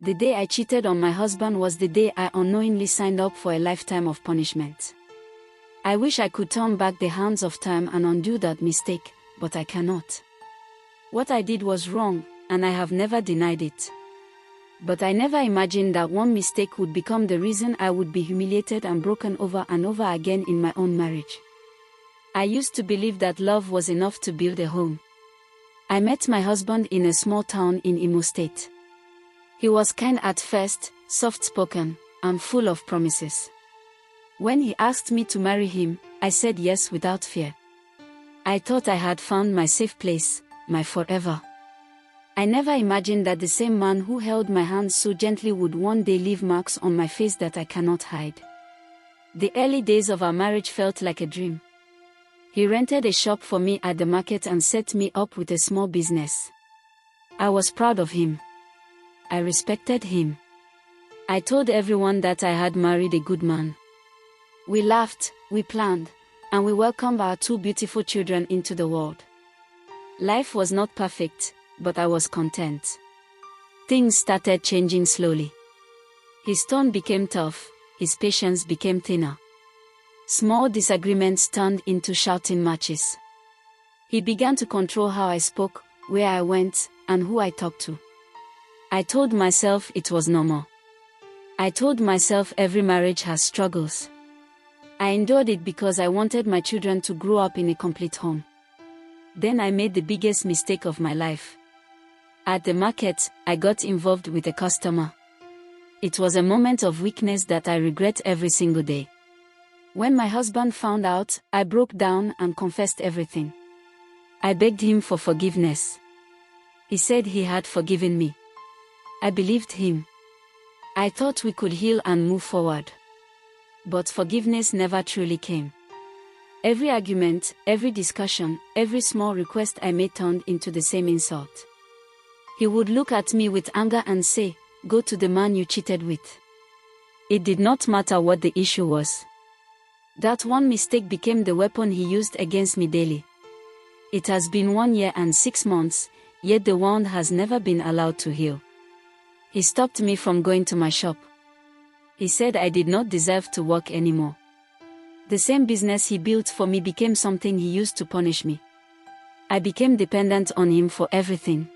The day I cheated on my husband was the day I unknowingly signed up for a lifetime of punishment. I wish I could turn back the hands of time and undo that mistake, but I cannot. What I did was wrong, and I have never denied it. But I never imagined that one mistake would become the reason I would be humiliated and broken over and over again in my own marriage. I used to believe that love was enough to build a home. I met my husband in a small town in Imo State. He was kind at first, soft-spoken, and full of promises. When he asked me to marry him, I said yes without fear. I thought I had found my safe place, my forever. I never imagined that the same man who held my hand so gently would one day leave marks on my face that I cannot hide. The early days of our marriage felt like a dream. He rented a shop for me at the market and set me up with a small business. I was proud of him. I respected him. I told everyone that I had married a good man. We laughed, we planned, and we welcomed our 2 beautiful children into the world. Life was not perfect, but I was content. Things started changing slowly. His tone became tough, his patience became thinner. Small disagreements turned into shouting matches. He began to control how I spoke, where I went, and who I talked to. I told myself it was normal. I told myself every marriage has struggles. I endured it because I wanted my children to grow up in a complete home. Then I made the biggest mistake of my life. At the market, I got involved with a customer. It was a moment of weakness that I regret every single day. When my husband found out, I broke down and confessed everything. I begged him for forgiveness. He said he had forgiven me. I believed him. I thought we could heal and move forward. But forgiveness never truly came. Every argument, every discussion, every small request I made turned into the same insult. He would look at me with anger and say, "Go to the man you cheated with." It did not matter what the issue was. That one mistake became the weapon he used against me daily. It has been 1 year and 6 months, yet the wound has never been allowed to heal. He stopped me from going to my shop. He said I did not deserve to work anymore. The same business he built for me became something he used to punish me. I became dependent on him for everything.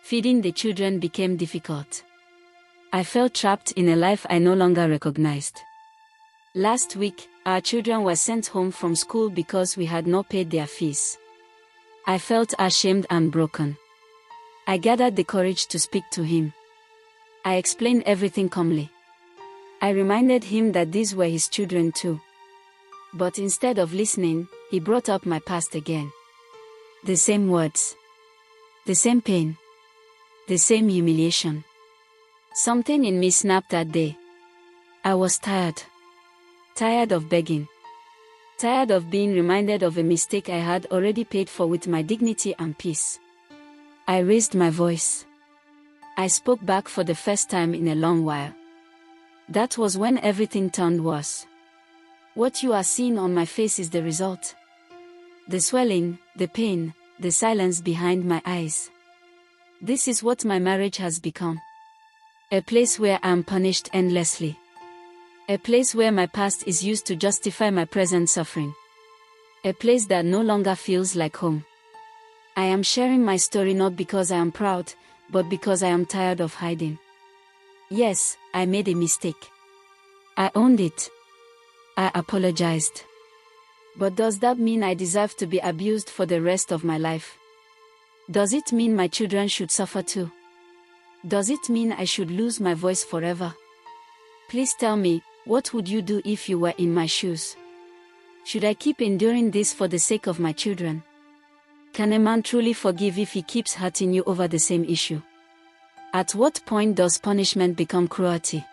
Feeding the children became difficult. I felt trapped in a life I no longer recognized. Last week, our children were sent home from school because we had not paid their fees. I felt ashamed and broken. I gathered the courage to speak to him. I explained everything calmly. I reminded him that these were his children too. But instead of listening, he brought up my past again. The same words. The same pain. The same humiliation. Something in me snapped that day. I was tired. Tired of begging. Tired of being reminded of a mistake I had already paid for with my dignity and peace. I raised my voice. I spoke back for the first time in a long while. That was when everything turned worse. What you are seeing on my face is the result. The swelling, the pain, the silence behind my eyes. This is what my marriage has become. A place where I am punished endlessly. A place where my past is used to justify my present suffering. A place that no longer feels like home. I am sharing my story not because I am proud, but because I am tired of hiding. Yes, I made a mistake. I owned it. I apologized. But does that mean I deserve to be abused for the rest of my life? Does it mean my children should suffer too? Does it mean I should lose my voice forever? Please tell me, what would you do if you were in my shoes? Should I keep enduring this for the sake of my children? Can a man truly forgive if he keeps hurting you over the same issue? At what point does punishment become cruelty?